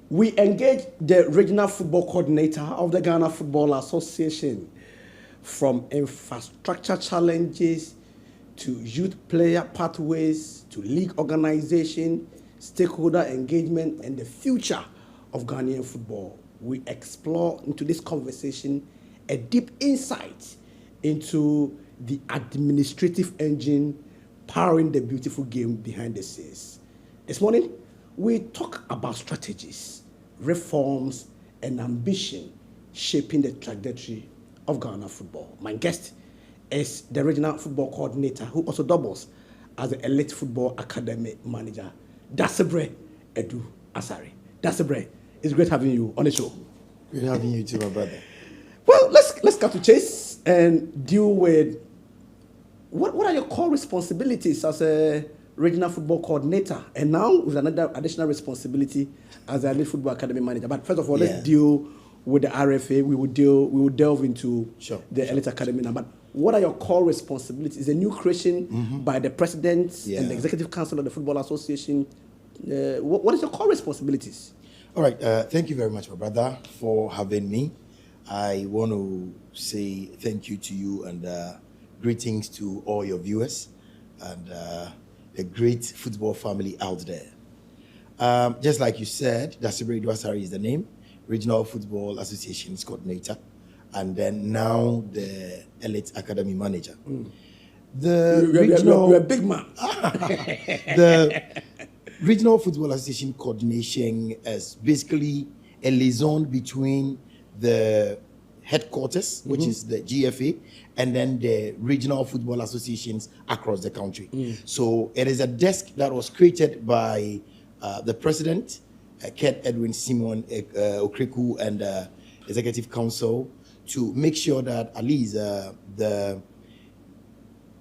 We engaged the regional football coordinator of the Ghana Football Association from infrastructure challenges to youth player pathways to league organization, stakeholder engagement, and the future of Ghanaian football. We explore into this conversation a deep insight into the administrative engine powering the beautiful game behind the scenes. This morning, we talk about strategies, reforms, and ambition shaping the trajectory of Ghana football. My guest is the regional football coordinator who also doubles as the elite football academy manager, Dasebre Edu Asare. Dasebre, it's great having you on the show. Good having you too, my brother. Well, let's cut to chase and deal with what are your core responsibilities as a regional football coordinator, and now with another additional responsibility as a elite football academy manager. But first of all, let's deal with the RFA. We will delve into the elite academy now. But what are your core responsibilities? It's a new creation by the president and the executive council of the Football Association. What is your core responsibilities? All right. Thank you very much, my brother, for having me. I want to say thank you to you and greetings to all your viewers and the great football family out there. Just like you said, Dasebre Asare is the name, Regional Football Association's coordinator, and then now the Elite Academy manager. You're a big man. The Regional Football Association coordination is basically a liaison between the headquarters, which is the GFA, and then the regional football associations across the country. So it is a desk that was created by the president, Kurt Edwin Simon Okreku, and executive council to make sure that at least the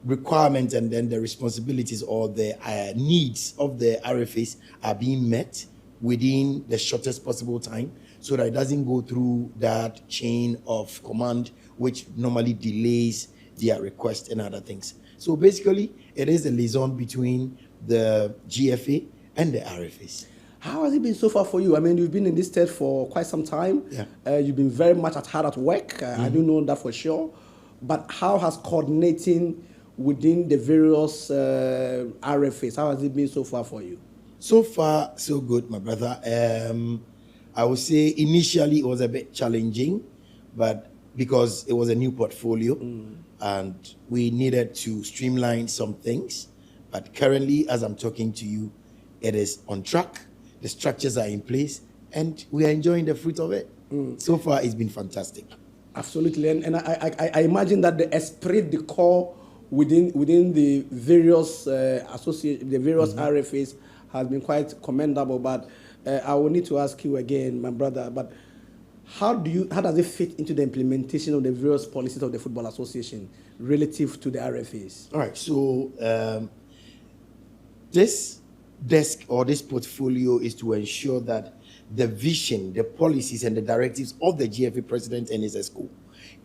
requirements and then the responsibilities or the needs of the RFAs are being met within the shortest possible time, so that it doesn't go through that chain of command which normally delays their request and other things. So basically, it is a liaison between the GFA and the RFAs. How has it been so far for you? I mean, you've been in this state for quite some time. You've been very much hard at work. I do know that for sure. But how has coordinating within the various RFAs, how has it been so far for you? So far, so good, my brother. I would say initially it was a bit challenging, but because it was a new portfolio and we needed to streamline some things. But currently, as I'm talking to you, it is on track. The structures are in place and we are enjoying the fruit of it. So far, it's been fantastic. Absolutely. And I imagine that the esprit de corps within the various RFAs has been quite commendable. But I will need to ask you again, my brother, but how does it fit into the implementation of the various policies of the Football Association relative to the RFAs? All right, so this desk or this portfolio is to ensure that the vision, the policies and the directives of the GFA president and his ESCO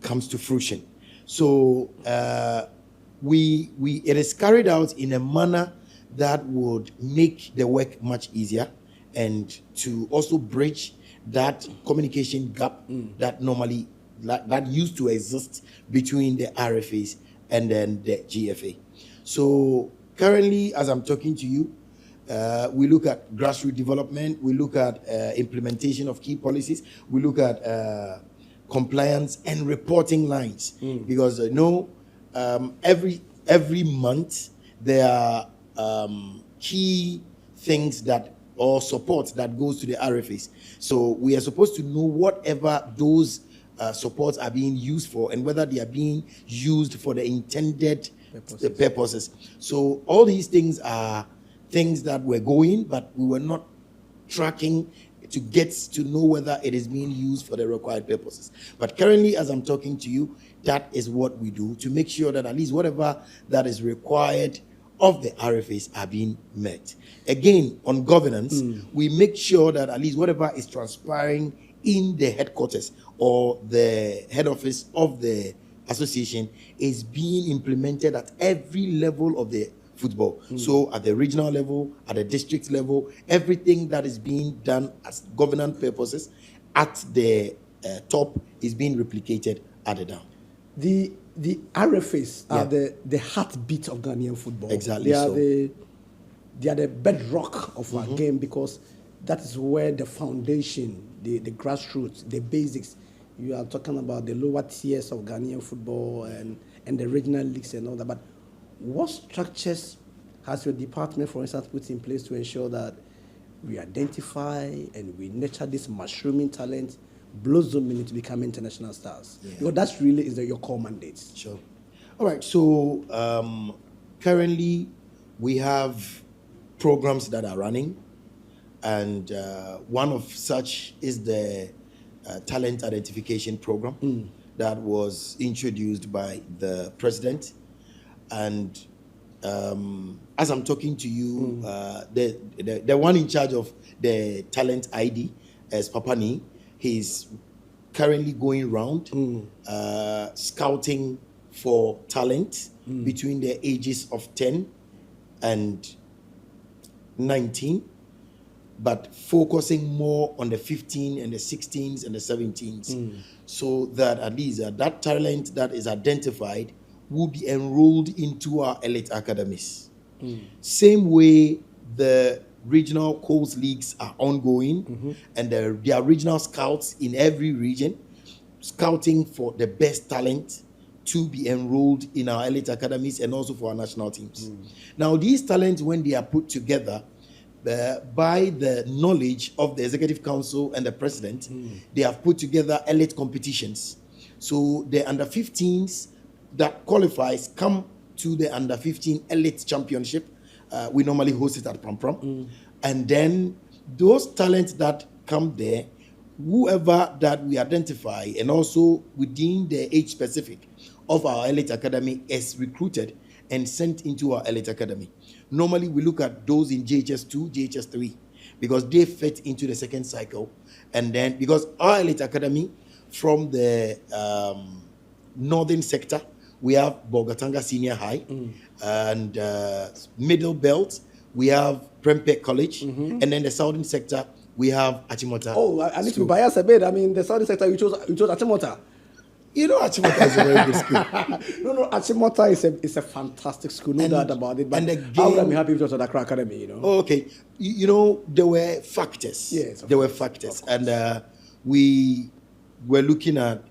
comes to fruition. So it is carried out in a manner that would make the work much easier and to also bridge that communication gap that normally that used to exist between the RFAs and then the GFA. So currently, as I'm talking to you, we look at grassroots development, we look at implementation of key policies, we look at compliance and reporting lines, because every month there are key things or support that goes to the RFAs. So we are supposed to know whatever those supports are being used for and whether they are being used for the intended purposes. So all these things are things that were going, but we were not tracking to get to know whether it is being used for the required purposes. But currently, as I'm talking to you, that is what we do to make sure that at least whatever that is required of the RFAs are being met. Again, on governance, we make sure that at least whatever is transpiring in the headquarters or the head office of the association is being implemented at every level of the football. So at the regional level, at the district level, everything that is being done as governance purposes at the top is being replicated at the down. The RFAs are the heartbeat of Ghanaian football. Exactly. They are the bedrock of our game, because that is where the foundation, the grassroots, the basics. You are talking about the lower tiers of Ghanaian football and the regional leagues and all that. But what structures has your department, for instance, put in place to ensure that we identify and we nurture this mushrooming talent, blossoming into becoming international stars? Yeah. Because that's really your core mandate. Sure. All right. So currently we have programs that are running, and one of such is the talent identification program that was introduced by the president. And as I'm talking to you, the one in charge of the talent ID is Papani. He's currently going around scouting for talent between the ages of 10 and 19, but focusing more on the 15 and the 16s and the 17s, so that at least that talent that is identified will be enrolled into our elite academies. Same way the regional coast leagues are ongoing, and there are regional scouts in every region scouting for the best talent to be enrolled in our elite academies and also for our national teams. Now, these talents, when they are put together by the knowledge of the Executive Council and the President, they have put together elite competitions. So the under 15s that qualifies come to the under 15 elite championship. We normally host it at Pram Pram. And then those talents that come there, whoever that we identify, and also within the age specific of our elite academy, is recruited and sent into our elite academy. Normally we look at those in JHS2, JHS3, because they fit into the second cycle. And then because our elite academy, from the northern sector, we have Bogatanga Senior High, and Middle Belt, we have Prempeh College, and then the southern sector, we have Achimota. Oh, I need to bias a bit. I mean, the southern sector, you chose Achimota. You know, Achimota is a very good school. No, Achimota is a fantastic school, no doubt about it. But I would be happy if it was at Accra Academy, you know. Oh, okay. You know, there were factors. Yes, there were factors. And we were looking at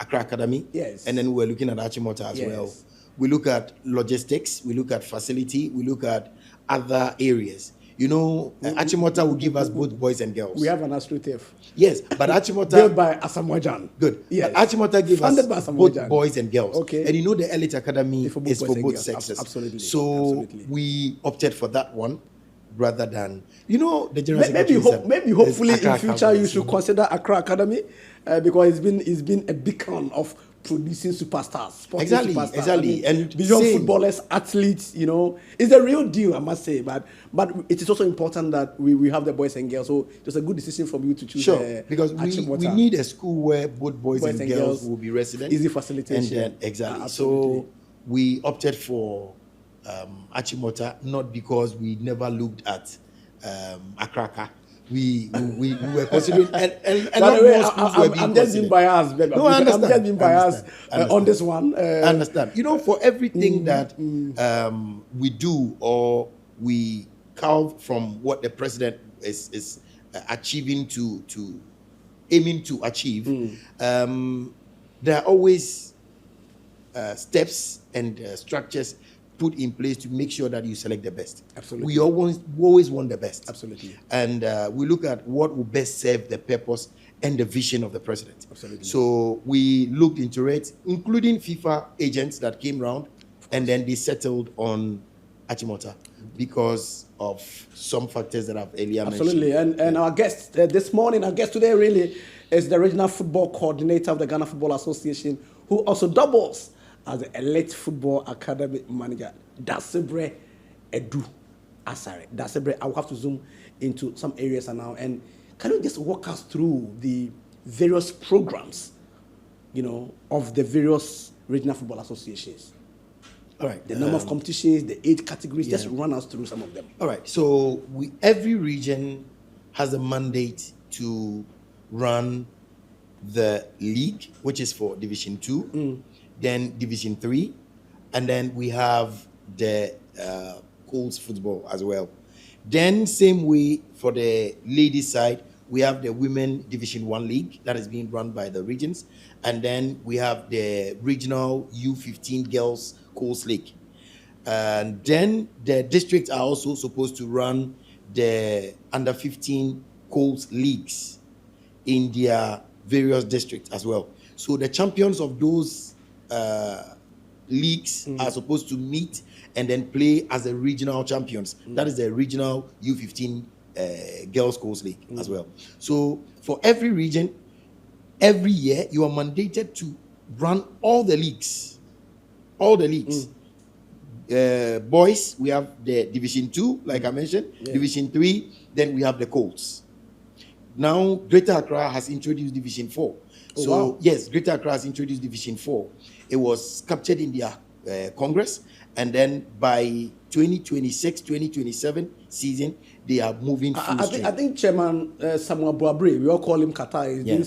Accra Academy. Yes. And then we were looking at Achimota as well. We look at logistics, we look at facility, we look at other areas. You know, Achimota will give us both boys and girls. We have an astroturf. Yes, but Achimota... built by Asamoah. Good. Yes. But Achimota gives us both boys and girls. Okay. And you know the Elite Academy is for both sexes. Absolutely. So we opted for that one rather than... You know, the general maybe hopefully in future you should consider Accra Academy, because it's been a beacon of producing superstars. Exactly. I mean, and beyond footballers, athletes, you know, it's a real deal, I must say. But it is also important that we have the boys and girls. So it was a good decision from you to choose. Sure, because we need a school where both boys and girls will be resident. Easy facilitation. And then, exactly. So we opted for Achimota, not because we never looked at Accra. We were considering, and by the way, I'm just being biased, baby. No, I understand. I'm just being biased on this one. I understand. You know, for everything that we do or we carve from what the president is achieving to aiming to achieve, there are always steps and structures put in place to make sure that you select the best. Absolutely. We always want the best. Absolutely. And we look at what will best serve the purpose and the vision of the president. Absolutely. So we looked into it, including FIFA agents that came around, and then they settled on Achimota because of some factors that I've earlier mentioned. Absolutely. And our guest this morning, our guest today really is the regional football coordinator of the Ghana Football Association, who also doubles as the elite football academy manager, Dasebre Edu Asare. Dasebre, I will have to zoom into some areas now. And can you just walk us through the various programs, you know, of the various regional football associations? All right. The number of competitions, the age categories. Just run us through some of them. All right. So every region has a mandate to run the league, which is for Division 2, then Division 3, and then we have the Colts football as well. Then same way for the ladies side, we have the Women Division 1 League that is being run by the regions. And then we have the regional U15 Girls Colts League. And then the districts are also supposed to run the under 15 Colts leagues in their various districts as well. So the champions of those leagues are supposed to meet and then play as the regional champions. That is the regional U15 Girls Colts League as well. So for every region, every year, you are mandated to run all the leagues. All the leagues. Boys, we have the Division 2, like I mentioned. Division 3, then we have the Colts. Now, Greater Accra has introduced Division 4. Yes, Greater Accra has introduced Division 4. It was captured in their Congress, and then by 2026, 2027 season, they are moving full stream. I think Chairman Samuel Boabre, we all call him Qatar, is doing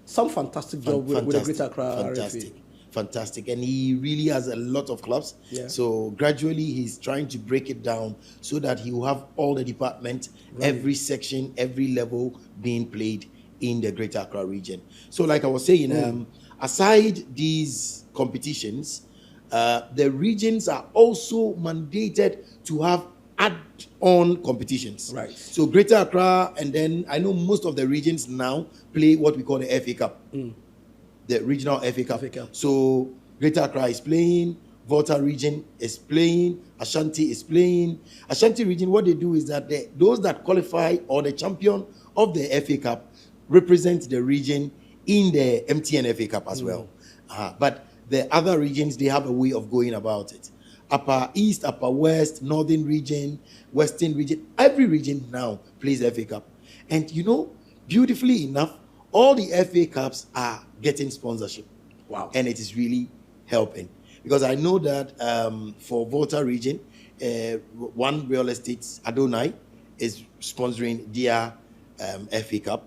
some fantastic job with the Greater Accra RFA. Fantastic, and he really has a lot of clubs. So gradually he's trying to break it down so that he will have all the departments, every section, every level being played in the Greater Accra region. So like I was saying, aside these competitions, the regions are also mandated to have add-on competitions. Right. So Greater Accra, and then I know most of the regions now play what we call the FA Cup. The regional FA Cup. So Greater Accra is playing, Volta region is playing, Ashanti is playing. Ashanti region, what they do is that those that qualify or the champion of the FA Cup represent the region in the MTN FA Cup as well. But the other regions, they have a way of going about it. Upper East, Upper West, Northern region, Western region, every region now plays the FA Cup. And you know, beautifully enough, all the FA Cups are getting sponsorship. Wow. And it is really helping. Because I know that for Volta region, one real estate, Adonai, is sponsoring their FA Cup.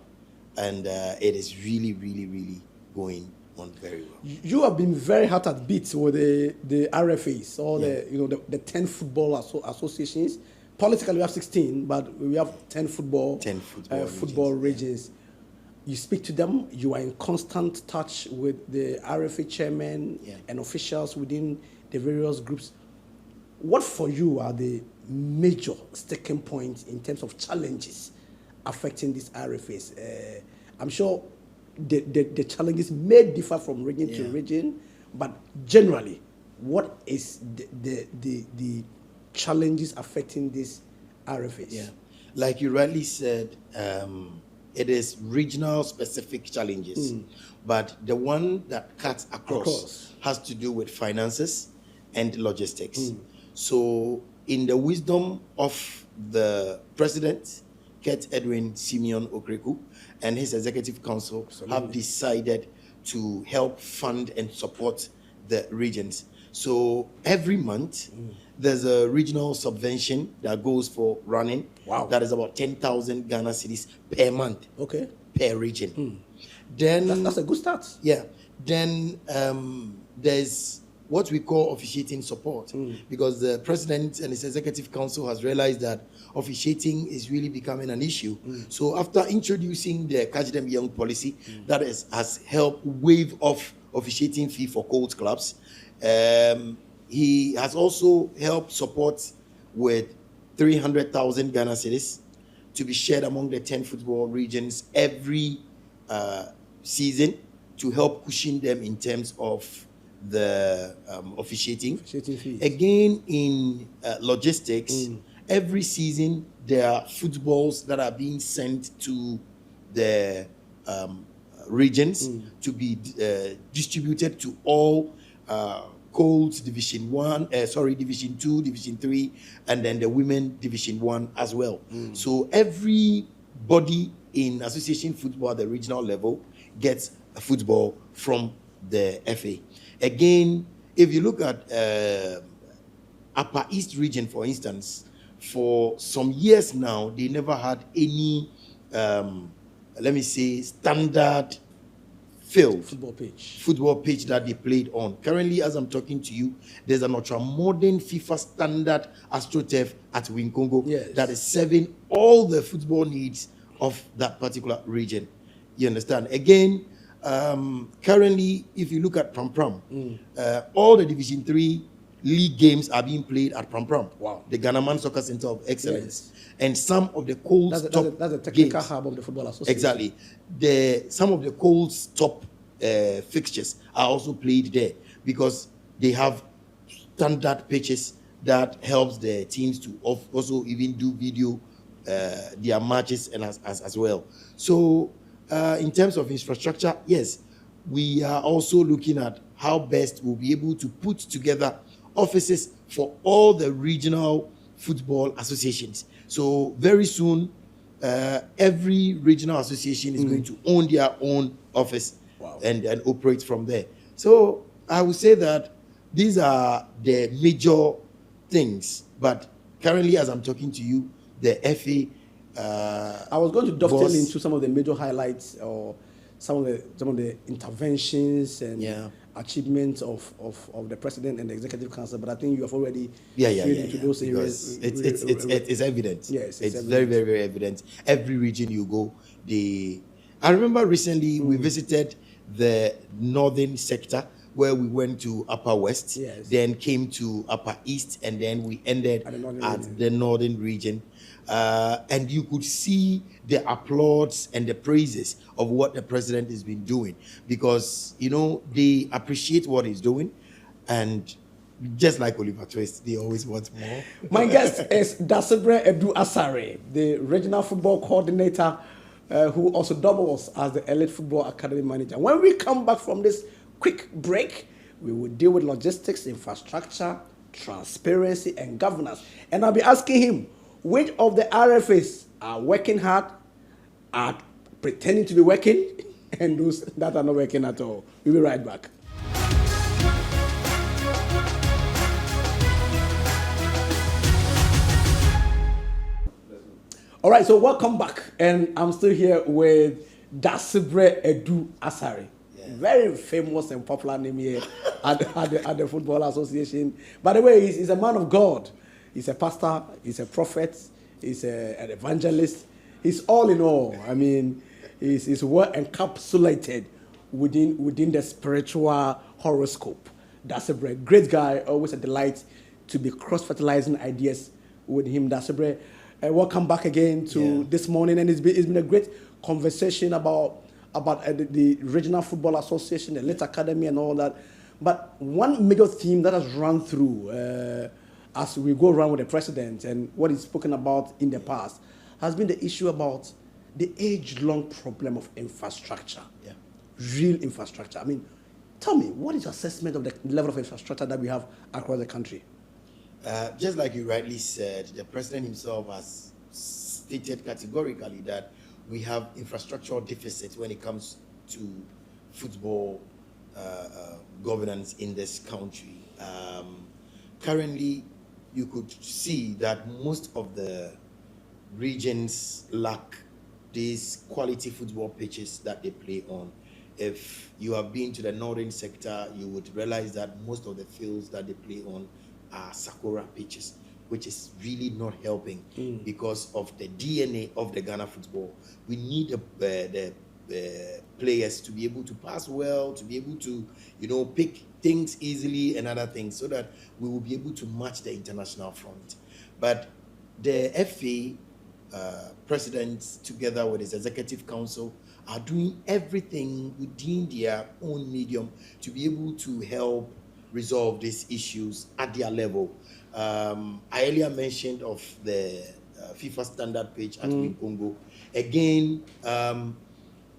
And it is really, really, really going on very well. You have been very hard at beats with the RFAs, or the 10 football associations. Politically, we have 16, but we have 10 football regions. You speak to them, you are in constant touch with the RFA chairman and officials within the various groups. What for you are the major sticking points in terms of challenges affecting these RFAs? I'm sure the challenges may differ from region to region, but generally, what is the challenges affecting these RFAs? Yeah, like you rightly said, it is regional specific challenges, but the one that cuts across has to do with finances and logistics. So in the wisdom of the president, Kurt Edwin Simeon Okreku, and his executive council have decided to help fund and support the regions. So every month, there's a regional subvention that goes for running. Wow. That is about 10,000 Ghana cedis per month. Okay. Per region. Then that's a good start. Yeah. Then there's what we call officiating support, because the president and his executive council has realized that officiating is really becoming an issue. So after introducing the Catch Them Young policy, that has helped waive off officiating fee for Colts clubs. He has also helped support with 300,000 Ghana cedis to be shared among the 10 football regions every season to help cushion them in terms of the officiating fees. Again, in logistics, every season there are footballs that are being sent to the regions to be distributed to all Colts Division 1, Division 2, Division 3, and then the Women Division 1 as well. So everybody in association football at the regional level gets a football from the FA. Again, if you look at Upper East region, for instance, for some years now, they never had any, let me say, standard field football pitch that they played on. Currently, as I'm talking to you, there's an ultra modern FIFA standard AstroTurf at Winkongo that is serving all the football needs of that particular region. You understand? Again, currently, if you look at Pram Pram, all the Division 3 league games are being played at Pram Pram, the Ghana Soccer Center of Excellence. And some of the Cole's top that's the technical games, hub of the Football Association. Exactly. Some of the Cole's top fixtures are also played there because they have standard pitches that helps the teams to also even do video their matches and as well. So in terms of infrastructure, yes, we are also looking at how best we'll be able to put together offices for all the regional football associations. So very soon, every regional association is going to own their own office and operate from there. So I would say that these are the major things. But currently, as I'm talking to you, the FA. I was going to dovetail into some of the major highlights or some of the interventions and achievements of the president and the executive council, but I think you have already into those areas. It's evident. Yes, it's very, very, very evident. Every region you go, I remember recently we visited the northern sector where we went to Upper West, then came to Upper East, and then we ended at the northern region. And you could see the applause and the praises of what the president has been doing because, they appreciate what he's doing. And just like Oliver Twist, they always want more. My guest is Dasare Edu Asare, the regional football coordinator who also doubles as the Elite Football Academy manager. When we come back from this quick break, we will deal with logistics, infrastructure, transparency, and governance. And I'll be asking him, which of the RFAs are working hard, are pretending to be working, and those that are not working at all? We'll be right back. All right, so welcome back. And I'm still here with Dasare Edu Asare. Very famous and popular name here at the Football Association. By the way, he's a man of God. He's a pastor, he's a prophet, he's an evangelist. He's all in all. I mean, he's well encapsulated within the spiritual horoscope. Dasare, great guy, always a delight to be cross-fertilizing ideas with him. Dasare, welcome back again to this morning, and it's been a great conversation about the Regional Football Association, the Elite Academy, and all that. But one major theme that has run through as we go around with the president and what he's spoken about in the past has been the issue about the age-long problem of infrastructure, real infrastructure. I mean, tell me, what is your assessment of the level of infrastructure that we have across the country? Just like you rightly said, the president himself has stated categorically that we have infrastructural deficits when it comes to football governance in this country. Currently, you could see that most of the regions lack these quality football pitches that they play on. If you have been to the northern sector, you would realize that most of the fields that they play on are Sakura pitches, which is really not helping because of the DNA of the Ghana football. We need the players to be able to pass well, to be able to, pick things easily and other things so that we will be able to match the international front. But the FA president, together with his executive council, are doing everything within their own medium to be able to help resolve these issues at their level. I earlier mentioned of the FIFA standard pitch at Winkongo. Again,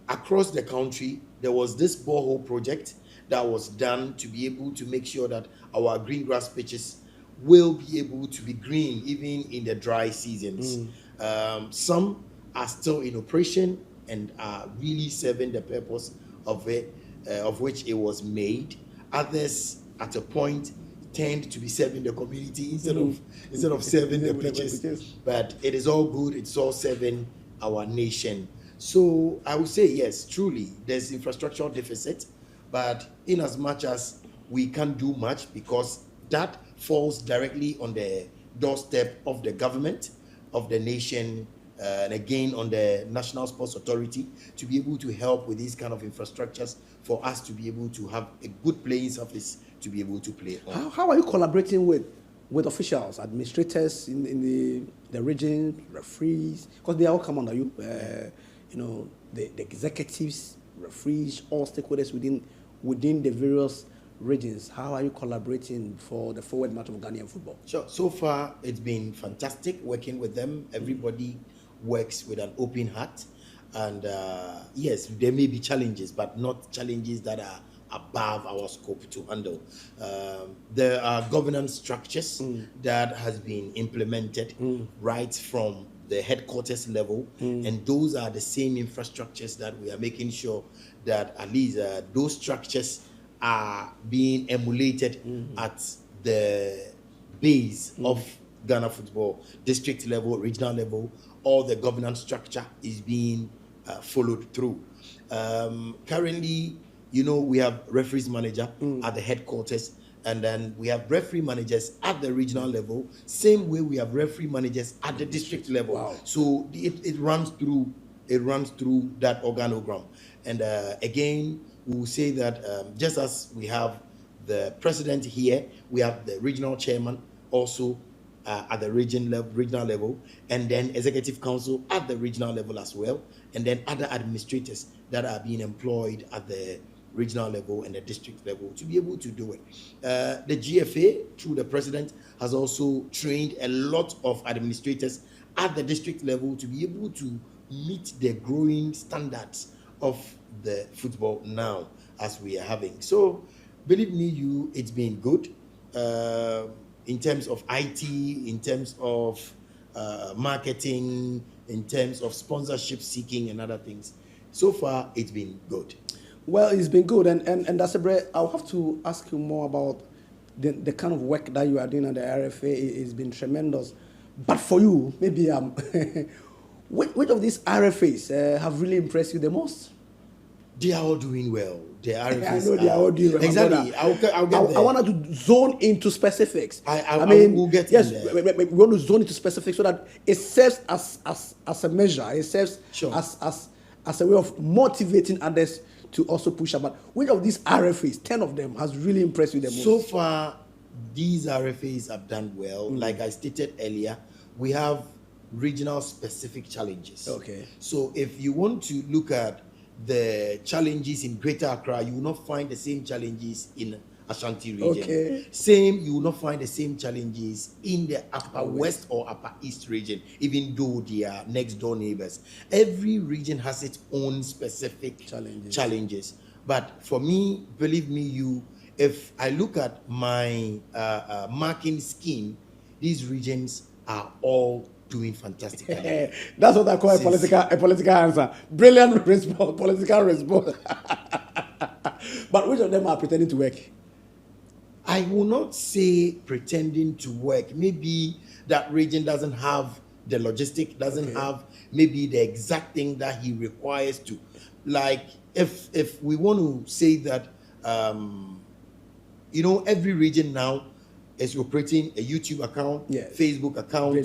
across the country, there was this borehole project that was done to be able to make sure that our green grass pitches will be able to be green even in the dry seasons. Some are still in operation and are really serving the purpose of it, of which it was made. Others, at a point, tend to be serving the community instead of serving the pitches. But it is all good. It's all serving our nation. So I would say yes, truly, there's infrastructural deficit, but in as much as we can't do much because that falls directly on the doorstep of the government, of the nation, and again on the National Sports Authority to be able to help with these kind of infrastructures for us to be able to have a good playing surface to be able to play on. How are you collaborating with officials, administrators in the region, referees? Because they all come under you. The executives, referees, all stakeholders within the various regions. How are you collaborating for the forward march of Ghanaian football? Sure. So far, it's been fantastic working with them. Everybody works with an open heart. And yes, there may be challenges, but not challenges that are above our scope to handle. There are governance structures that has been implemented right from the headquarters level, and those are the same infrastructures that we are making sure that at least those structures are being emulated at the base of Ghana football, district level, regional level. All the governance structure is being followed through. Currently, we have referees manager at the headquarters, and then we have referee managers at the regional level. Same way we have referee managers at the district level. Wow. So it runs through that organogram. And again, we will say that just as we have the president here, we have the regional chairman also at the regional level, and then executive council at the regional level as well, and then other administrators that are being employed at the regional level and the district level to be able to do it. The GFA, through the president, has also trained a lot of administrators at the district level to be able to meet the growing standards of the football now as we are having. So, believe me, it's been good in terms of IT, in terms of marketing, in terms of sponsorship seeking and other things. So far, it's been good. Well, it's been good, and Asare, I'll have to ask you more about the kind of work that you are doing at the RFA. It's been tremendous. But for you, maybe which of these RFAs have really impressed you the most? They are all doing well. The RFAs I know they are all doing well. Exactly. I'll get there. I want to zone into specifics. I mean, we'll get yes, in there. we want to zone into specifics so that it serves as a measure. It serves Sure. as a way of motivating others to also push up. But which of these RFAs, 10 of them, has really impressed you the most? So far, these RFAs have done well. Like I stated earlier, we have regional specific challenges. Okay. So if you want to look at the challenges in Greater Accra, you will not find the same challenges in Ashanti region. Okay. You will not find the same challenges in the Upper West or Upper East region, even though they are next door neighbors. Every region has its own specific challenges. But for me, believe me, if I look at my marking scheme, these regions are all doing fantastic. That's what I call a political answer. Brilliant response, political response. But which of them are pretending to work? I will not say pretending to work. Maybe that region doesn't have the logistic, doesn't have maybe the exact thing that he requires to. Like if we want to say that, every region now is operating a YouTube account, Facebook account,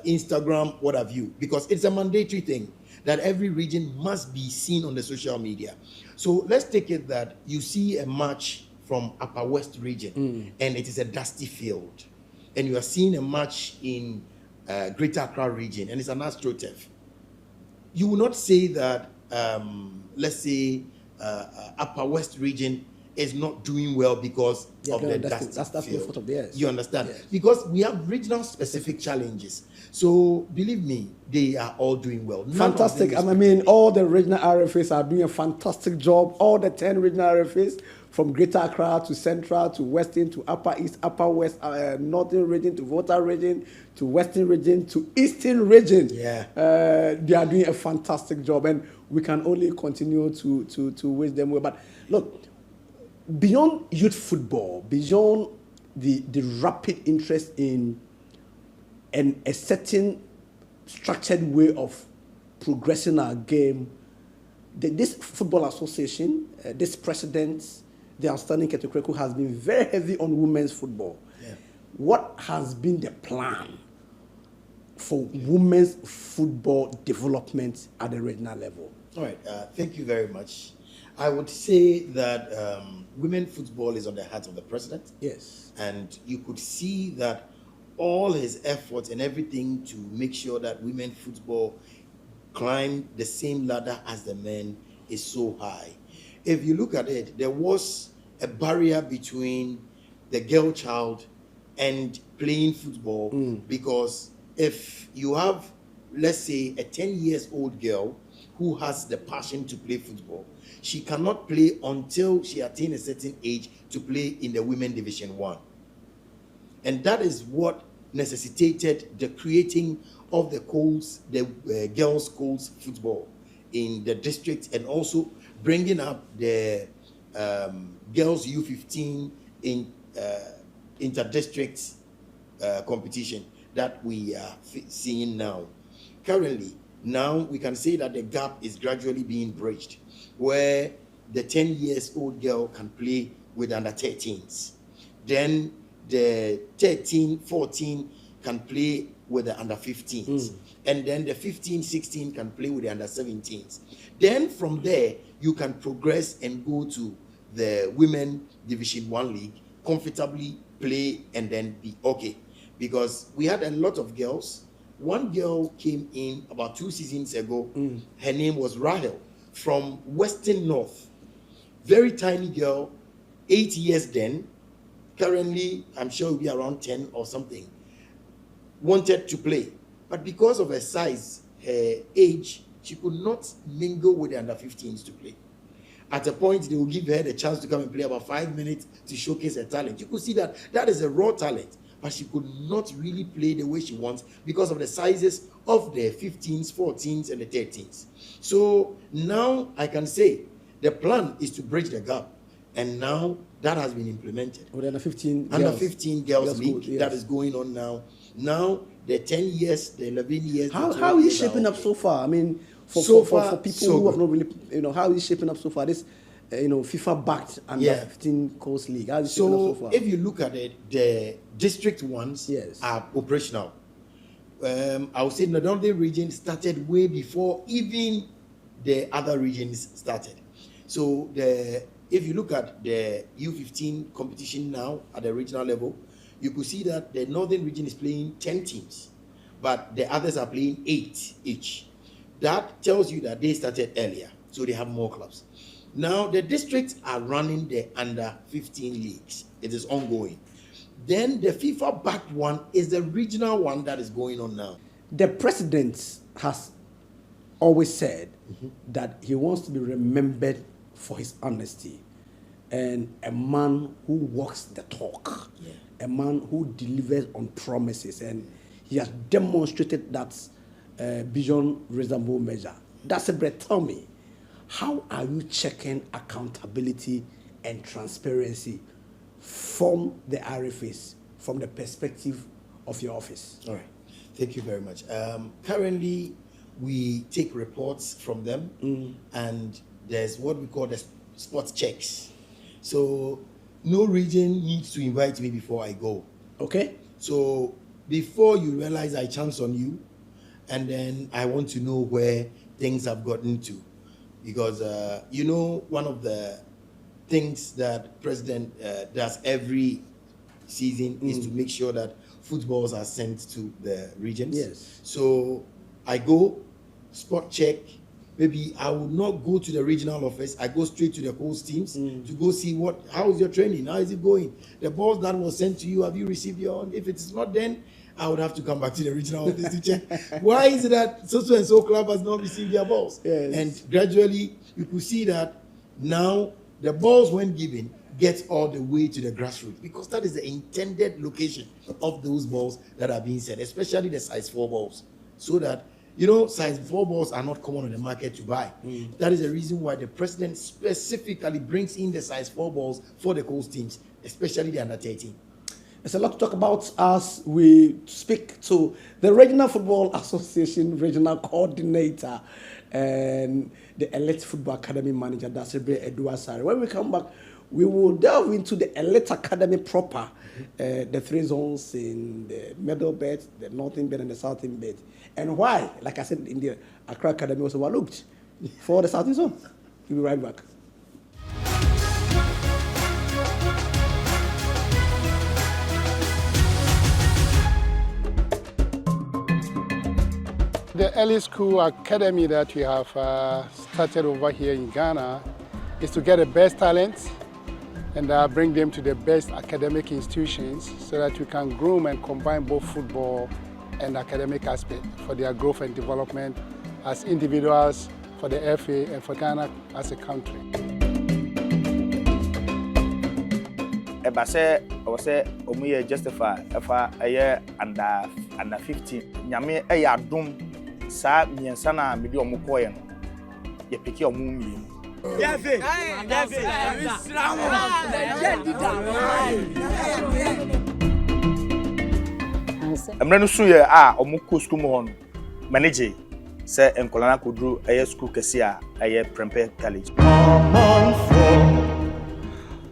Instagram, what have you, because it's a mandatory thing that every region must be seen on the social media. So let's take it that you see a match from Upper West region and it is a dusty field, and you are seeing a match in Greater Accra region and it's an AstroTurf. You will not say that, let's say, Upper West region is not doing well because of the dusty that's field. the fault of theirs. You understand? Yes. Because we have regional specific challenges. So believe me, they are all doing well. Fantastic. I mean, all the regional RFAs are doing a fantastic job. All the 10 regional RFAs, from Greater Accra to Central to Western to Upper East, Upper West, Northern region to Volta region to Western region to Eastern region. Yeah. They are doing a fantastic job, and we can only continue to wish them well. But look, beyond youth football, beyond the rapid interest in a certain structured way of progressing our game. This football association, this president, the outstanding Ketukreku, has been very heavy on women's football. Yeah. What has been the plan for women's football development at the regional level? All right, thank you very much. I would say that women football is on the heart of the president. Yes. And you could see that all his efforts and everything to make sure that women football climb the same ladder as the men is so high. If you look at it, there was a barrier between the girl child and playing football because if you have, let's say, a 10 years old girl who has the passion to play football, she cannot play until she attains a certain age to play in the women division 1. And that is what necessitated the creating of the Coles, the girls' Coles football in the district, and also bringing up the girls U15 in inter-district competition that we are seeing now. Currently, now we can say that the gap is gradually being bridged, where the 10 years old girl can play with under 13s. Then the 13, 14 can play with the under 15s. And then the 15, 16 can play with the under 17s. Then from there, you can progress and go to the women division 1 league, comfortably play and then be okay. Because we had a lot of girls. One girl came in about 2 seasons ago. Her name was Rahel from Western North. Very tiny girl, 8 years then. Currently, I'm sure will be around 10 or something. Wanted to play. But because of her size, her age, she could not mingle with the under 15s to play. At a point, they will give her the chance to come and play about 5 minutes to showcase her talent. You could see that that is a raw talent, but she could not really play the way she wants because of the sizes of the 15s, 14s, and the 13s. So now I can say the plan is to bridge the gap. And now that has been implemented. With under 15 under girls. 15 girls league Good, yes. that is going on now. Now the 10 years, the 11 years. How is it shaping up so far? I mean, for people so who have good. not really, how is it shaping up so far? This, FIFA backed under 15 course league. How is it shaping up so far? If you look at it, the district ones Yes. are operational. I would say the Northern region started way before even the other regions started. So if you look at the U15 competition now at the regional level, you could see that the Northern region is playing 10 teams, but the others are playing 8 each. That tells you that they started earlier, so they have more clubs. Now, the districts are running the under 15 leagues. It is ongoing. Then the FIFA-backed one is the regional one that is going on now. The president has always said that he wants to be remembered for his honesty and a man who walks the talk, a man who delivers on promises, and he has demonstrated that beyond reasonable measure. That's a breath. Tell me, how are you checking accountability and transparency from the RFAs, from the perspective of your office? All right. Thank you very much. Currently, we take reports from them, and there's what we call the spot checks. So no region needs to invite me before I go. Okay. So before you realize I chance on you, and then I want to know where things have gotten to. Because, one of the things that President does every season is to make sure that footballs are sent to the regions. Yes. So I go, spot check. Maybe I will not go to the regional office. I go straight to the host teams to go see how is your training? How is it going? The balls that was sent to you, have you received your own? If it is not, then I would have to come back to the regional office to check. Why is it that so and so club has not received their balls? Yes. And gradually, you could see that now the balls, when given, get all the way to the grassroots, because that is the intended location of those balls that are being sent, especially the size 4 balls, so that size 4 balls are not common on the market to buy. That is the reason why the president specifically brings in the size 4 balls for the coast teams, especially the under 13. There's a lot to talk about as we speak to the Regional Football Association Regional Coordinator and the Elite Football Academy Manager, that's Asare. When we come back, we will delve into the Elite Academy proper, the three zones in the middle belt, the northern belt, and the southern belt. And why, like I said, in the Accra Academy was overlooked for the southern zone. We'll be right back. The early school academy that we have started over here in Ghana is to get the best talents and bring them to the best academic institutions so that we can groom and combine both football and academic aspect for their growth and development as individuals, for the FA, and for Ghana as a country. Eba say o say omuye justify efa eye under 15 nyame eye adom sa miensa na mede omu koye no ye peke omu mie David Amra no so ye omu ko school mo hono manage say enkolana kodru eye school kese a eye Prempeh College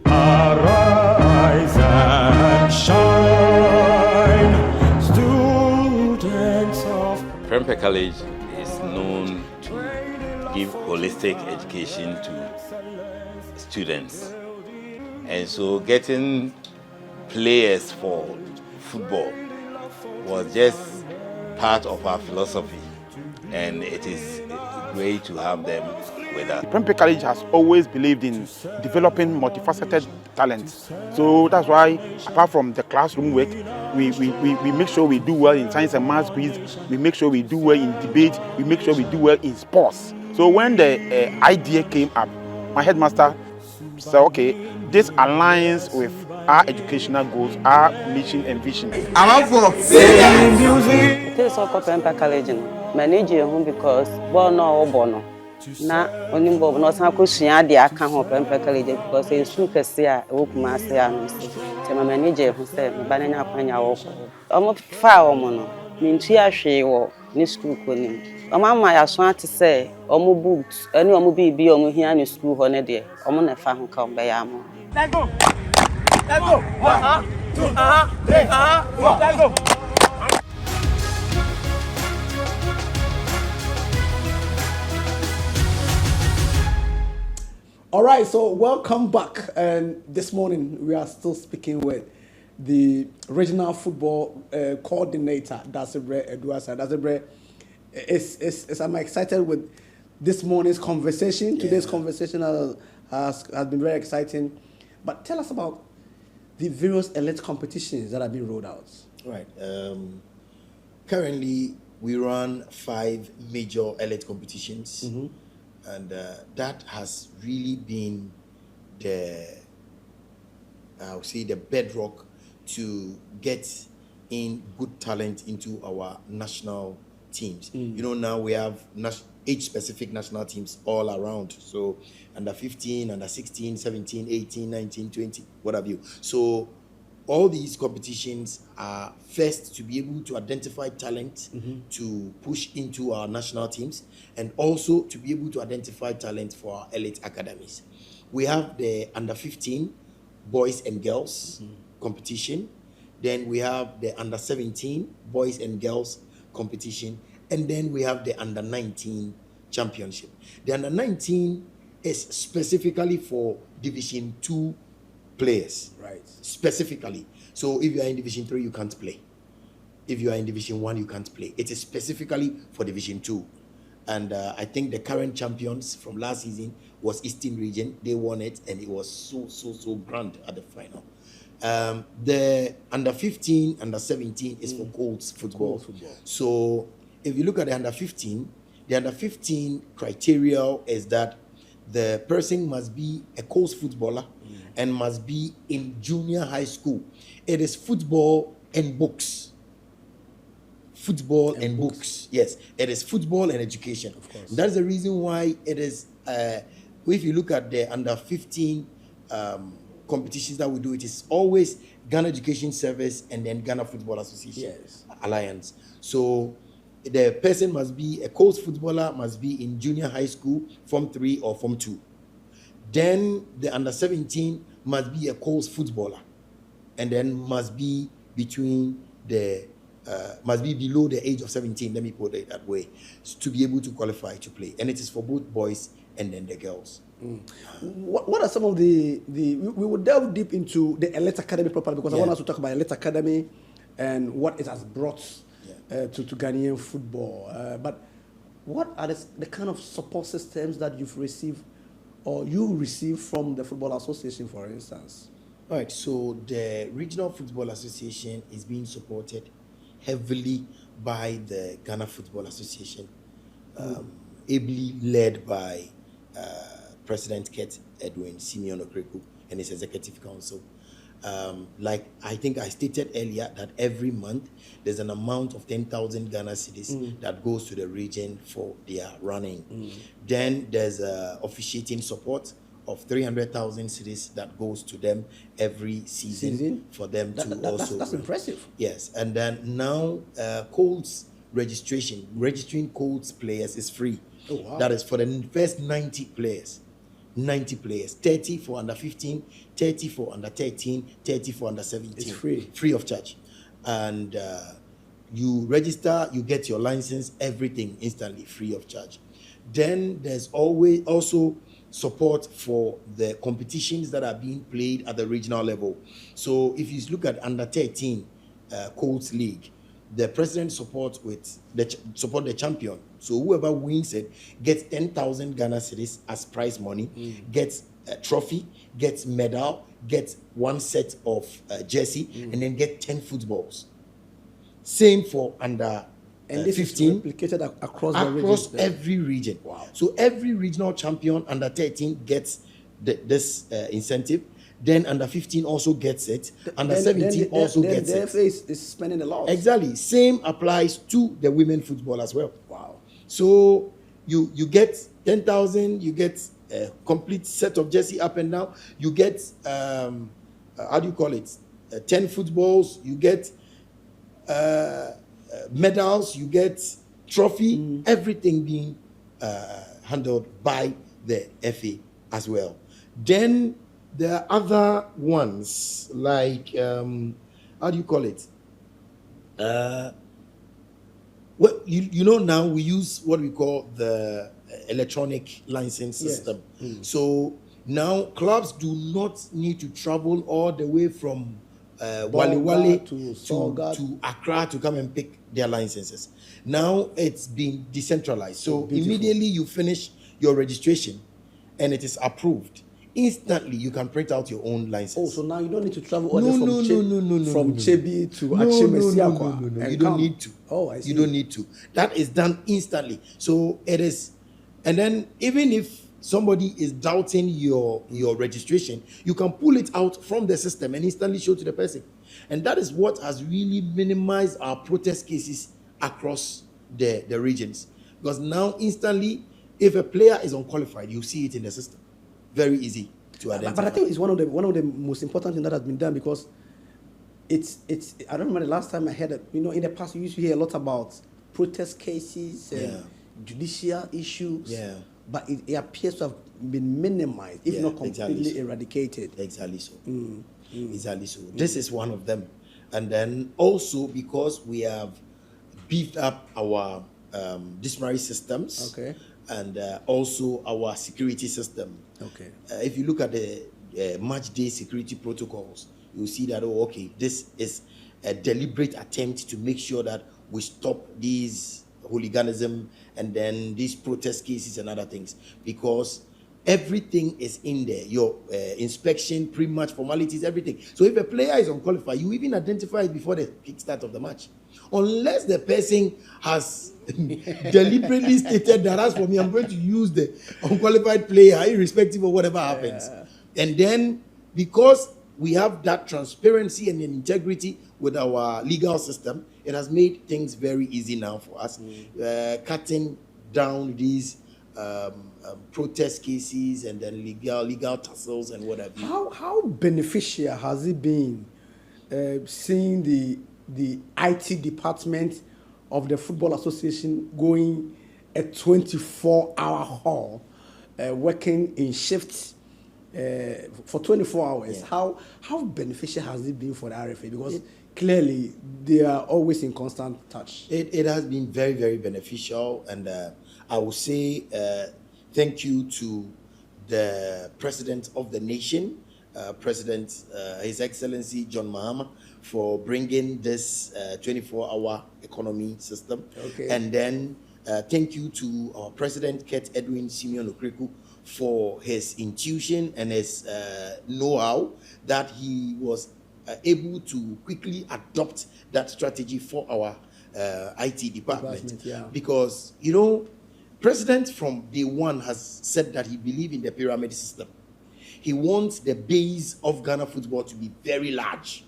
Arise and shine, students of Prempeh College is known to give holistic education to students. And so getting players for football was just part of our philosophy. And it is great to have them with us. Prempeh College has always believed in developing multifaceted talents. So that's why, apart from the classroom work, we make sure we do well in science and maths quiz, we make sure we do well in debate, we make sure we do well in sports. So when the idea came up, my headmaster said, okay, this aligns with our educational goals, our mission and vision. I'm up for singing music. It is also Prempeh College. Manage home because bono na onim bob no san ko sua de aka ho Prempeh College because e su kese a e wokuma ase a no se te ma manage ho se me ba na nya kwanya wo ko omo fa omo no me ntu ahwe wo ni school ko nim omo ama ya so ate se omo books ani omo bibi omo hia ni school ho ne de omo na fa ho ka ombe ya mo let's go 1 2 3 let's go. All right, so welcome back. And this morning we are still speaking with the regional football coordinator, Asare Asare. I'm excited with this morning's conversation. Yeah. Today's conversation has been very exciting. But tell us about the various elite competitions that have been rolled out. Right. Currently, we run 5 major elite competitions. Mm-hmm. And that has really been the bedrock to get in good talent into our national teams. You know, now we have age-specific national teams all around. So under 15, under 16, 17, 18, 19, 20, what have you. So all these competitions are first to be able to identify talent to push into our national teams and also to be able to identify talent for our elite academies. We have the under 15 boys and girls competition. Then we have the under 17 boys and girls competition. And then we have the under 19 championship. The under 19 is specifically for Division 2 players. Right. Specifically. So if you are in Division 3, you can't play. If you are in Division 1, you can't play. It is specifically for Division 2. And I think the current champions from last season was Eastern Region. They won it, and it was so grand at the final. The under 15, under 17 is for Colts football. So if you look at the under 15 criteria is that the person must be a Colts footballer and must be in junior high school. It is football and books. Football and books. Yes, it is football and education. Of course. That's the reason why it is, if you look at the under 15 competitions that we do, it is always Ghana Education Service, and then Ghana Football Association Yes. Alliance. So the person must be a coach footballer, must be in junior high school, Form 3 or Form 2. Then the under 17 must be a coach footballer, and then must be between the must be below the age of 17. Let me put it that way, to be able to qualify to play, and it is for both boys and then the girls. What are some of the we will delve deep into the Elite Academy properly, because I want us to talk about Elite Academy and what it has brought to Ghanaian football. But what are the kind of support systems that you've received or you receive from the Football Association, for instance? All right, so the Regional Football Association is being supported heavily by the Ghana Football Association, ably led by President Kurt Edwin Simeon Okreku and his executive council. Like I think I stated earlier, that every month there's an amount of 10,000 Ghana cedis that goes to the region for their running. Then there's officiating support of 300,000 cedis that goes to them every season for them to also. That's impressive. Yes, and then now Colts registering Colts players is free. Oh, wow. That is for the first 90 players. 90 players, 30 for under 15, 30 for under 13, 30 for under 17. It's free. Free of charge. And you register, you get your license, everything instantly free of charge. Then there's always also support for the competitions that are being played at the regional level. So if you look at under 13 Colts League, the president supports the champion. So whoever wins it gets 10,000 Ghana cedis as prize money, gets a trophy, gets medal, gets one set of jersey, and then get 10 footballs. Same for under and this 15. is replicated across the region. Across every region. Wow. So every regional champion under 13 gets this incentive. Then under 15 also gets it. Under 17 also gets it. The FA is spending a lot. Exactly. Same applies to the women football as well. Wow. So you get 10,000, you get a complete set of jersey up and down. You get, how do you call it? 10 footballs. You get medals. You get trophy. Everything being handled by the FA as well. Then there are other ones like, how do you call it? Well, you know, now we use what we call the electronic license system. So now clubs do not need to travel all the way from Wale to Accra to come and pick their licenses. Now it's been decentralized. So immediately you finish your registration and it is approved, instantly you can print out your own license. Oh, so now you don't need to travel all from Chebi to Achimesiakwa. No, you don't need to. Oh, I see. You don't need to. That is done instantly. So it is, and then even if somebody is doubting your registration, you can pull it out from the system and instantly show to the person. And that is what has really minimized our protest cases across the regions. Because now instantly, if a player is unqualified, you see it in the system. Very easy to identify. But I think it's one of the most important things that has been done, because it's I don't remember the last time I heard that, in the past you used to hear a lot about protest cases and judicial issues. Yeah. But it appears to have been minimized, if not completely eradicated. Exactly so. Exactly so. This is one of them. And then also because we have beefed up our disciplinary systems. Okay. And also our security system. Okay. If you look at the match day security protocols, you'll see that, this is a deliberate attempt to make sure that we stop these hooliganism and then these protest cases and other things, because everything is in there. Your inspection, pre-match formalities, everything. So if a player is unqualified, you even identify it before the kickstart of the match. Unless the person has deliberately stated that, as for me, I'm going to use the unqualified player, irrespective of whatever happens. And then, because we have that transparency and integrity with our legal system, it has made things very easy now for us, cutting down these protest cases and then legal tussles and whatever. How beneficial has it been seeing the IT department of the Football Association going a 24-hour hall, working in shifts for 24 hours. Yeah. How beneficial has it been for the RFA? Because clearly they are always in constant touch. It has been very, very beneficial, and I will say thank you to the President of the nation, President His Excellency John Mahama, for bringing this 24-hour economy system. Okay. And then thank you to our President Kurt Edwin Simeon Okreku for his intuition and his know-how that he was able to quickly adopt that strategy for our IT department. Yeah. Because, President from day one has said that he believes in the pyramid system. He wants the base of Ghana football to be very large.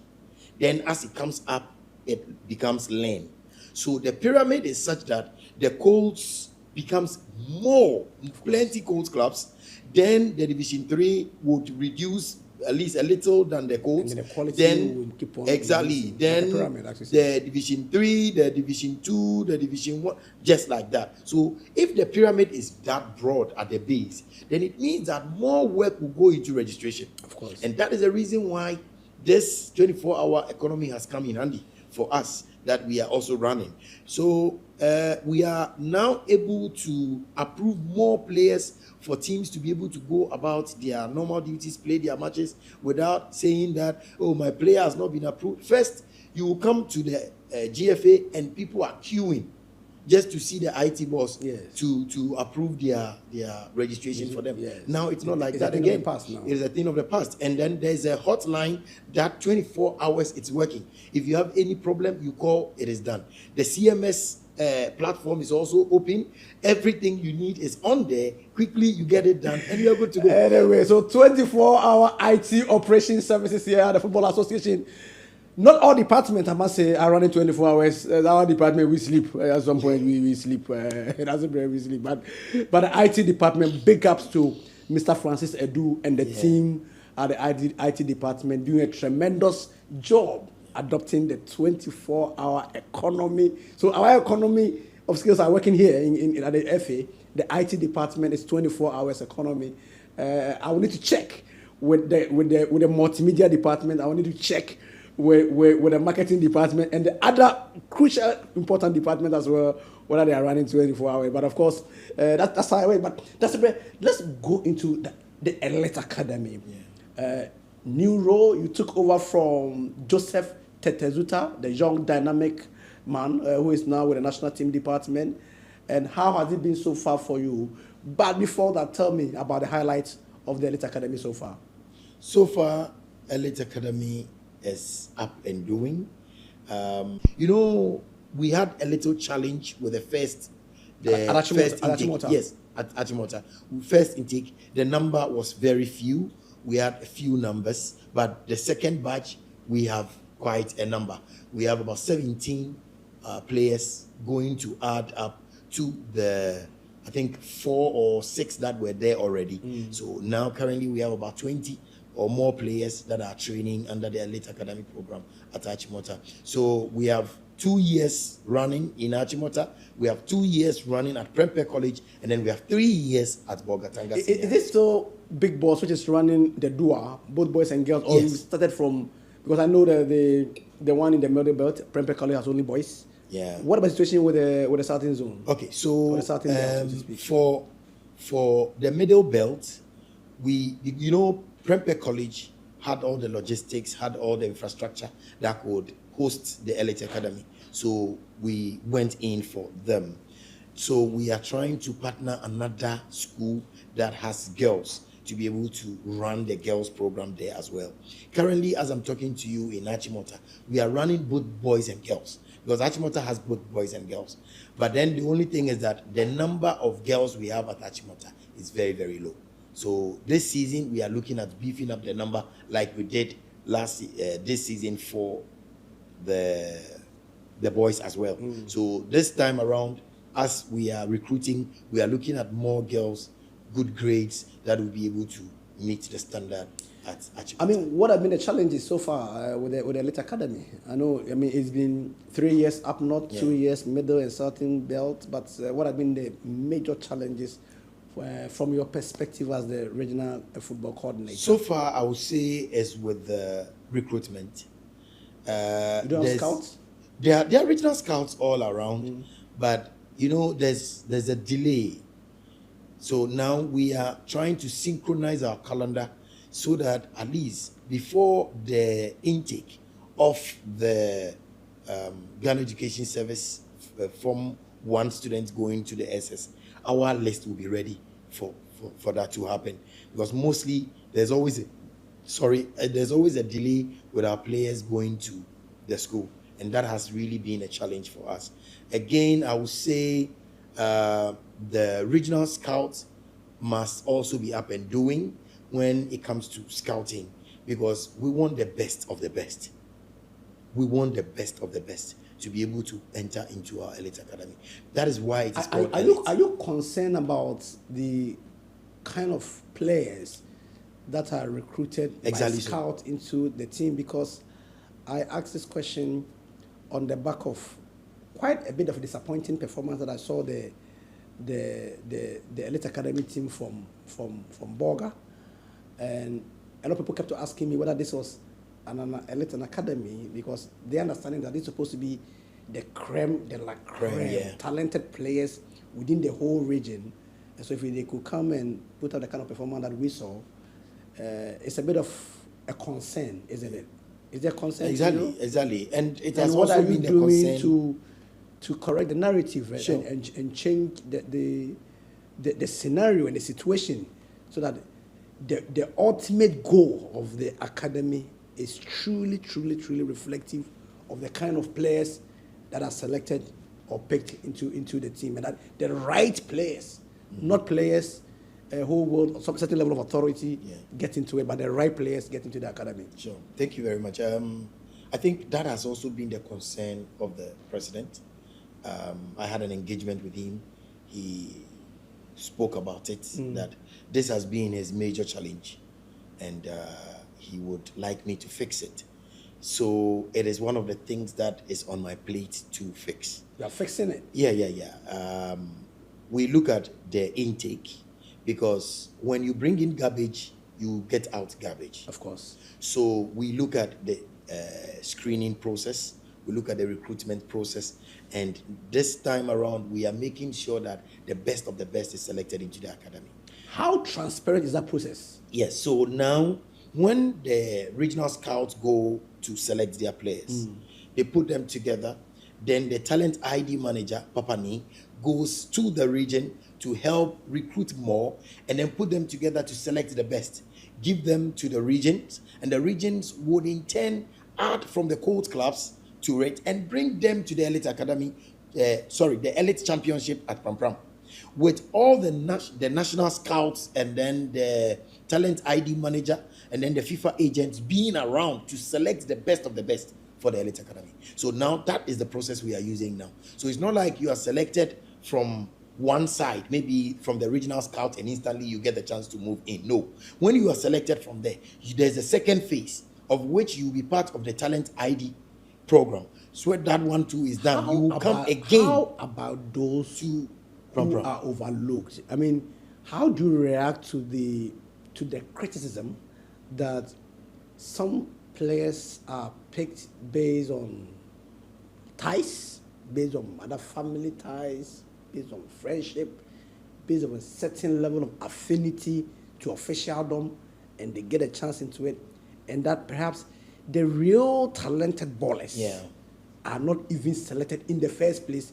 Then as it comes up, it becomes lean. So the pyramid is such that the Colts becomes more, plenty Colts clubs. Then the Division 3 would reduce at least a little than the Colts. And then the quality will keep on exactly. Then like pyramid, the Division 3, the Division 2, the Division 1, just like that. So if the pyramid is that broad at the base, then it means that more work will go into registration. Of course. And that is the reason why this 24-hour economy has come in handy for us, that we are also running. So we are now able to approve more players for teams to be able to go about their normal duties, play their matches without saying that, oh, my player has not been approved. First, you will come to the GFA and people are queuing just to see the IT boss to approve their registration for them. Yes. Now it's not like It's that a thing again. of the past now. It is a thing of the past. And then there's a hotline that 24 hours it's working. If you have any problem, you call, it is done. The CMS platform is also open. Everything you need is on there. Quickly you get it done and you're good to go. Anyway, so 24-hour IT operation services here at the Football Association. Not all departments, I must say, are running 24 hours. Our department, we sleep. At some point, we sleep. That's where we sleep. But the IT department, big ups to Mr. Francis Edu and the team at the IT department doing a tremendous job adopting the 24-hour economy. So our economy of skills are working here at the FA. The IT department is 24 hours economy. I will need to check with the multimedia department. I will need to check with the marketing department and the other crucial important department as well, whether they are running 24 hours. But of course, that's how I wait. But let's go into the Elite Academy. New role, you took over from Joseph Tetezuta, the young dynamic man who is now with the national team department. And how has it been so far for you? But before that, tell me about the highlights of the Elite Academy so far. So far, Elite Academy is up and doing. We had a little challenge with the first intake. Yes, at Achimota. First intake, the number was very few. We had a few numbers, but the second batch, we have quite a number. We have about 17 players going to add up to the, I think, 4 or 6 that were there already. So now currently we have about 20 or more players that are training under the Elite Academy program at Achimota. So we have 2 years running in Achimota, we have 2 years running at Prempeh College, and then we have 3 years at Bogatanga. Is this still Big Boss, which is running the DUA, both boys and girls, or you started from, because I know that the one in the middle belt, Prempeh College, has only boys. Yeah. What about the situation with the Southern Zone? Okay, so the Southern belt, so to speak? for the middle belt, Prempeh College had all the logistics, had all the infrastructure that could host the Elite Academy. So we went in for them. So we are trying to partner another school that has girls to be able to run the girls program there as well. Currently, as I'm talking to you in Achimota, we are running both boys and girls because Achimota has both boys and girls. But then the only thing is that the number of girls we have at Achimota is very, very low. So this season, we are looking at beefing up the number like we did this season for the boys as well. So this time around, as we are recruiting, we are looking at more girls, good grades that will be able to meet the standard at I mean, what have been the challenges so far with the Elite Academy? I know, I mean, it's been 3 years up north, 2 years middle and southern belt, but what have been the major challenges from your perspective as the regional football coordinator? So far, I would say is with the recruitment. You don't have scouts? There are regional scouts all around, but you know, there's a delay. So now we are trying to synchronize our calendar so that at least before the intake of the Ghana Education Service Form 1 students going to the SS, our list will be ready for that to happen. Because mostly there's always a delay with our players going to the school. And that has really been a challenge for us. Again, I would say the regional scouts must also be up and doing when it comes to scouting, because we want the best of the best. We want the best of the best to be able to enter into our Elite Academy. That is why it is called Elite. Are you concerned about the kind of players that are recruited by scout into the team? Because I asked this question on the back of quite a bit of disappointing performance that I saw the Elite Academy team from Borga, and a lot of people kept asking me whether this was an elite academy, because they understanding that it's supposed to be the creme de la creme, talented players within the whole region. And so if they could come and put out the kind of performance that we saw, it's a bit of a concern, isn't it? Is there concern? Exactly. And it has what also are you been the doing concern to correct the narrative and change the scenario and the situation, so that the ultimate goal of the academy is truly reflective of the kind of players that are selected or picked into the team, and that the right players, not players who will some certain level of authority get into it, but the right players get into the academy. Sure. Thank you very much. I think that has also been the concern of the president. I had an engagement with him. He spoke about it, that this has been his major challenge, and he would like me to fix it. So it is one of the things that is on my plate to fix. You are fixing it? Yeah. We look at the intake, because when you bring in garbage, you get out garbage. Of course. So we look at the screening process, we look at the recruitment process, and this time around, we are making sure that the best of the best is selected into the academy. How transparent is that process? Yes, so now, when the regional scouts go to select their players, they put them together, then the talent ID manager, Papani, goes to the region to help recruit more, and then put them together to select the best, give them to the regions, and the regions would in turn add from the cold clubs to it and bring them to the Elite Academy, the Elite Championship at Pram. With all the national scouts and then the talent ID manager and then the FIFA agents being around to select the best of the best for the Elite Academy. So now that is the process we are using now. So it's not like you are selected from one side, maybe from the regional scout, and instantly you get the chance to move in. No. When you are selected from there, there's a second phase of which you will be part of the talent ID program. So when that one too is done, you will come again. How about those who are overlooked? I mean, how do you react to the criticism that some players are picked based on ties, based on other family ties, based on friendship, based on a certain level of affinity to officialdom, and they get a chance into it, and that perhaps the real talented ballers are not even selected in the first place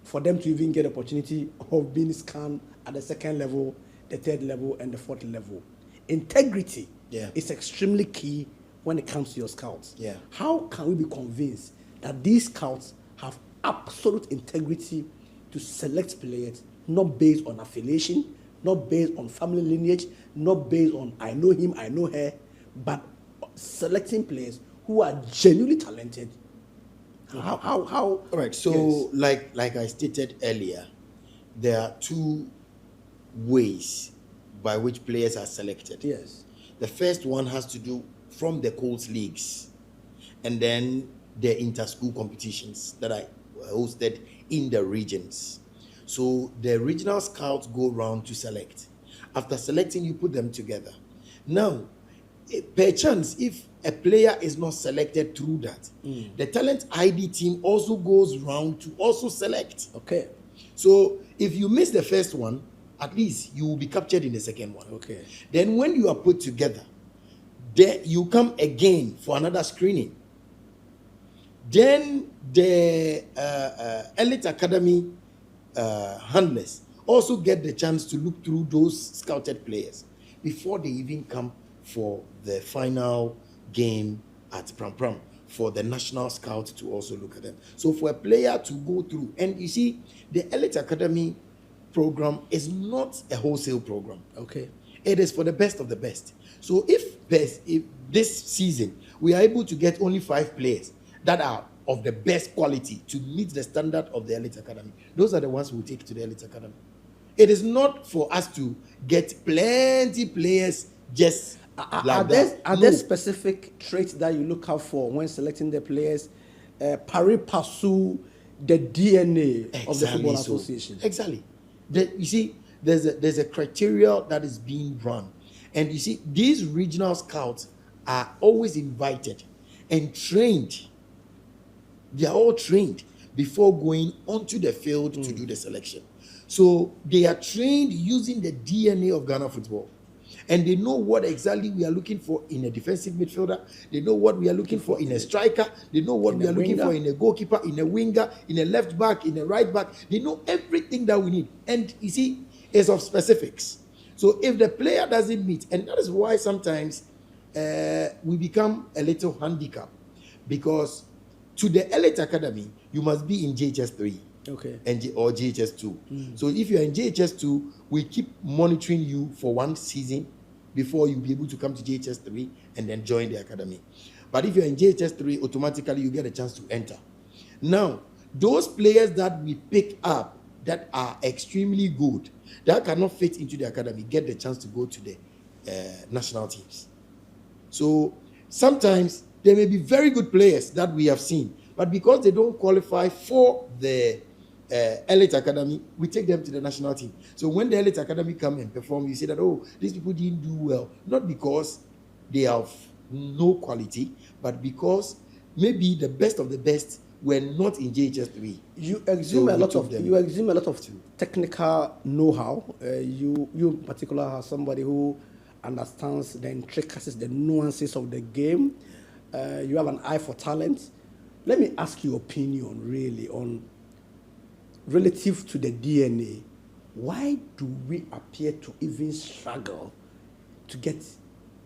for them to even get opportunity of being scanned at the second level, the third level, and the fourth level. Integrity is extremely key when it comes to your scouts. How can we be convinced that these scouts have absolute integrity to select players, not based on affiliation, not based on family lineage, not based on I know him, I know her, but selecting players who are genuinely talented? How all right, so like I stated earlier, there are two ways by which players are selected. Yes. The first one has to do from the Colts leagues, and then the inter-school competitions that are hosted in the regions. So the regional scouts go around to select. After selecting, you put them together. Now, per chance, if a player is not selected through that, the talent ID team also goes round to also select. Okay. So if you miss the first one, at least you will be captured in the second one. Okay. Then when you are put together, then you come again for another screening. Then the elite academy handlers also get the chance to look through those scouted players before they even come for the final game at Pram Pram, for the national scout to also look at them. So for a player to go through, and you see, the elite academy program is not a wholesale program. Okay. It is for the best of the best. So if this season we are able to get only 5 players that are of the best quality to meet the standard of the elite academy, those are the ones we'll take to the elite academy. It is not for us to get plenty players just like that. Are there specific traits that you look out for when selecting the players, pari passu the DNA of the Football Association? Exactly. You see, there's a criteria that is being run. And you see, these regional scouts are always invited and trained. They are all trained before going onto the field to do the selection. So they are trained using the DNA of Ghana football. And they know what exactly we are looking for in a defensive midfielder. They know what we are looking for in a striker. They know what we are looking for in a goalkeeper, in a winger, in a left back, in a right back. They know everything that we need. And you see, it's of specifics. So if the player doesn't meet, and that is why sometimes we become a little handicapped, because to the elite academy, you must be in JHS 3. Okay. Or JHS 2. So if you're in JHS 2, we keep monitoring you for 1 season before you'll be able to come to JHS 3 and then join the academy. But if you're in JHS 3, automatically you get a chance to enter. Now, those players that we pick up that are extremely good, that cannot fit into the academy, get the chance to go to the national teams. So sometimes there may be very good players that we have seen, but because they don't qualify for the elite academy, we take them to the national team. So when the elite academy come and perform, you say that, oh, these people didn't do well. Not because they have no quality, but because maybe the best of the best were not in JHS 3. You exhume a lot of technical know-how. You in particular are somebody who understands the intricacies, the nuances of the game. You have an eye for talent. Let me ask your opinion really on relative to the DNA. Why do we appear to even struggle to get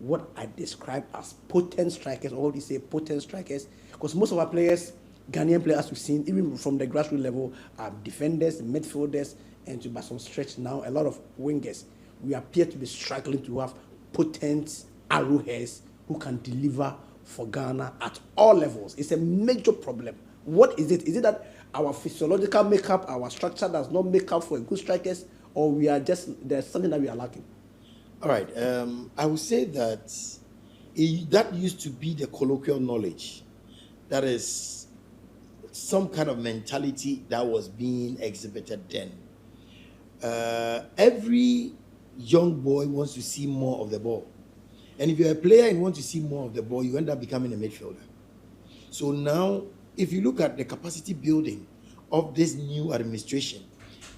what I describe as potent strikers, or what you say potent strikers? Because most of our players, Ghanaian players we've seen, even from the grassroots level, are defenders, midfielders, and to by some stretch now, a lot of wingers. We appear to be struggling to have potent arrowheads who can deliver for Ghana at all levels. It's a major problem. What is it? Is it that our physiological makeup, our structure does not make up for good strikers, or we are just, there's something that we are lacking? All right. I would say that that used to be the colloquial knowledge. That is some kind of mentality that was being exhibited then. Every young boy wants to see more of the ball. And if you're a player and want to see more of the ball, you end up becoming a midfielder. So now, if you look at the capacity building of this new administration,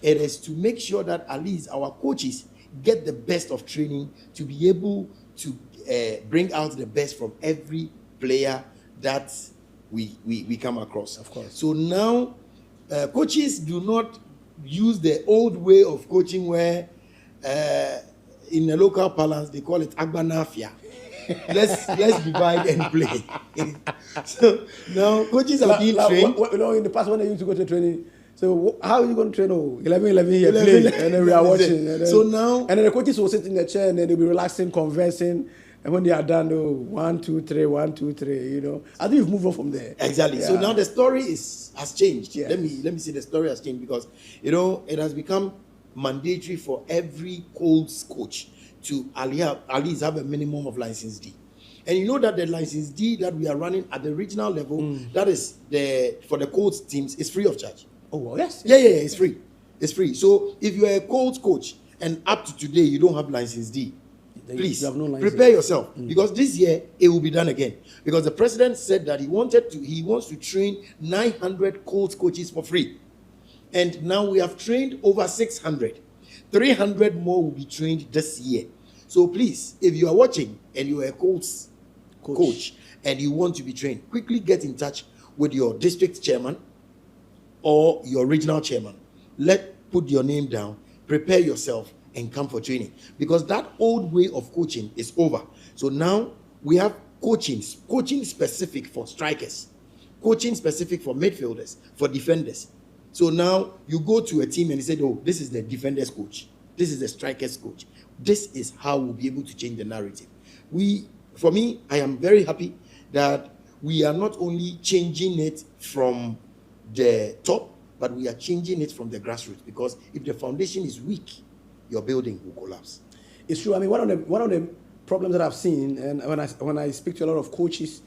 it is to make sure that at least our coaches get the best of training to be able to bring out the best from every player that we come across. Of course. So now, coaches do not use the old way of coaching where in the local parlance they call it agbanafia. let's divide and play. So now coaches are being trained. In the past when they used to go to training, so how are you going to train? 11 here, play, and then we are watching. And then, so now, and then the coaches will sit in the chair and then they'll be relaxing, conversing. And when they are done, 1, 2, 3, 1, 2, 3, you know. I think you've moved on from there. Exactly. Yeah. So now the story has changed. Yes. Let me say the story has changed because, it has become mandatory for every Colts coach to at least have a minimum of license D. And you know that the license D that we are running at the regional level, that is for the Colts teams, is free of charge. Oh, well, yes. Yeah, it's free. It's free. So if you are a Colts coach and up to today you don't have license D, please prepare yourself, because this year it will be done again. Because the president said that he wants to train 900 Colts coaches for free. And now we have trained over 600. 300 more will be trained this year. So please, if you are watching and you are a Colts coach and you want to be trained, quickly get in touch with your district chairman or your regional chairman. Put your name down, prepare yourself, and come for training. Because that old way of coaching is over. So now we have coaching specific for strikers, coaching specific for midfielders, for defenders. So now you go to a team and you say, oh, this is the defenders coach, this is the strikers coach. This is how we'll be able to change the narrative. For me, I am very happy that we are not only changing it from the top, but we are changing it from the grassroots, because if the foundation is weak, your building will collapse. It's true. I mean, one of the problems that I've seen, and when I speak to a lot of coaches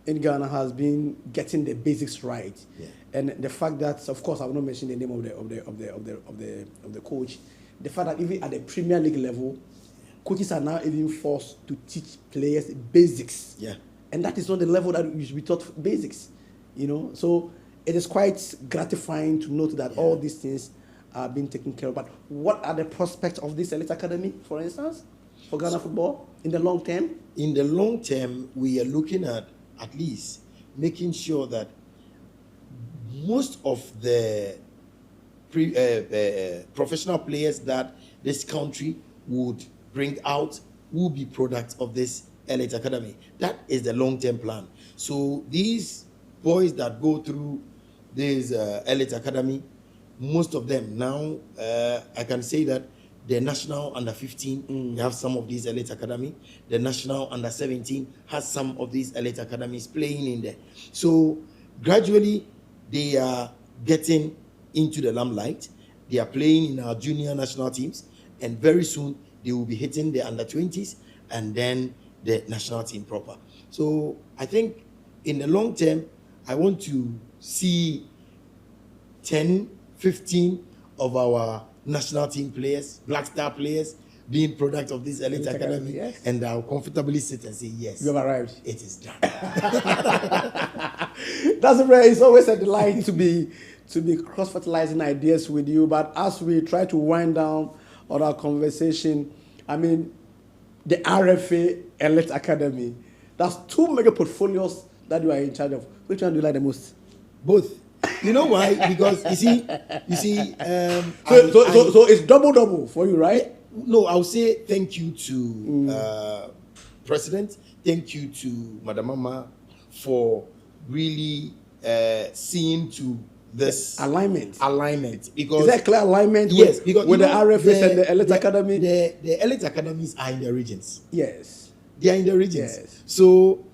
in Ghana, has been getting the basics right. Yeah. And the fact that, of course, I will not mention the name of the coach. The fact that even at the Premier League level, coaches are now even forced to teach players basics. Yeah. And that is not the level that we should be taught basics. So it is quite gratifying to note that all these things are being taken care of. But what are the prospects of this elite academy, for instance, for Ghana football in the long term? In the long term, we are looking at least making sure that most of the professional players that this country would bring out will be products of this elite academy. That is the long-term plan. So these boys that go through this elite academy, most of them now, I can say that the national under 15, they have some of these elite academy. The national under 17 has some of these elite academies playing in there. So gradually, they are getting into the limelight. They are playing in our junior national teams, and very soon they will be hitting the under 20s and then the national team proper. So I think in the long term, I want to see 10, 15 of our national team players, Black Star players, being product of this elite academy, yes. And I'll comfortably sit and say, yes, you have arrived. It is done. That's right. It's always a delight to be cross-fertilizing ideas with you. But as we try to wind down on our conversation, I mean, the RFA Elite Academy, that's two mega portfolios that you are in charge of. Which one do you like the most? Both. You know why? Because you see. So it's double for you, right? No, I'll say thank you to President. Thank you to Madam Mama for really seeing to this alignment. Because is that clear alignment? Yes, because with the RFS and the Elite Academy. The Elite Academies are in the regions. Yes, they are in the regions. Yes. So.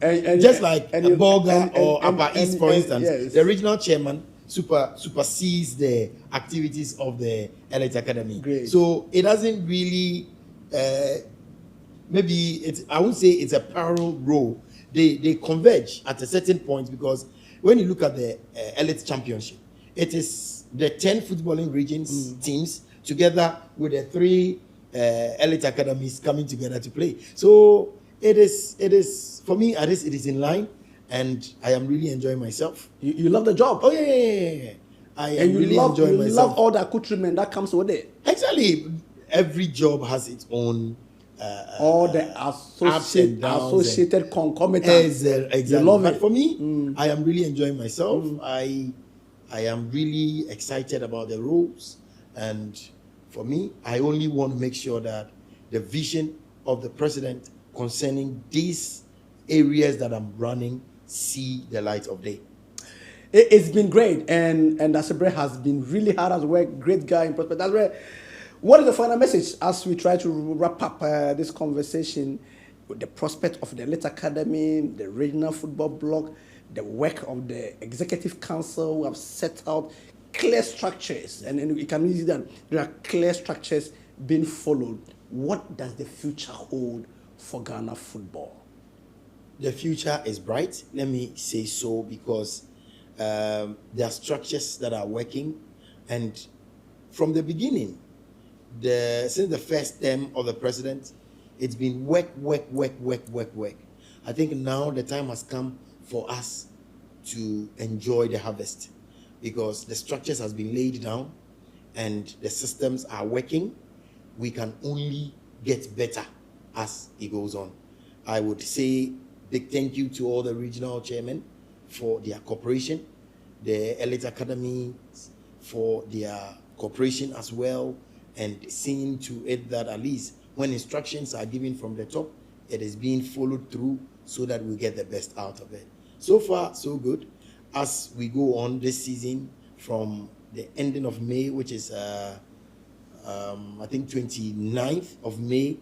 And just like Bolgan or Upper East, for instance, yes. The regional chairman supersedes the activities of the Elite Academy. Great. So it doesn't really, I would say it's a parallel role. They converge at a certain point, because when you look at the Elite Championship, it is the 10 footballing regions teams together with the 3 Elite Academies coming together to play. So it is for me, at least it is in line, and I am really enjoying myself. You love the job? Oh yeah. I am really enjoying myself. You love all the accoutrement that comes with it. Exactly. Every job has its own all the associated concomitants. Exactly. You love but it. For me, I am really enjoying myself. I am really excited about the roles, and for me, I only want to make sure that the vision of the president concerning these areas that I'm running see the light of day. It's been great, and Asare has been really hard at work. Great guy in prospect. Asare, what is the final message as we try to wrap up this conversation with the prospect of the Elite Academy, the regional football block, the work of the executive council who have set out clear structures, and you can see that there are clear structures being followed. what does the future hold for Ghana football? The future is bright. Let me say so because there are structures that are working, and from the beginning, since the first term of the president, it's been work. I think now the time has come for us to enjoy the harvest because the structures has been laid down and the systems are working. We can only get better as it goes on. I would say big thank you to all the regional chairmen for their cooperation, the Elite Academy for their cooperation as well, and seeing to it that at least when instructions are given from the top, it is being followed through so that we get the best out of it. So far, so good. As we go on this season from the ending of May, which is I think 29th of May,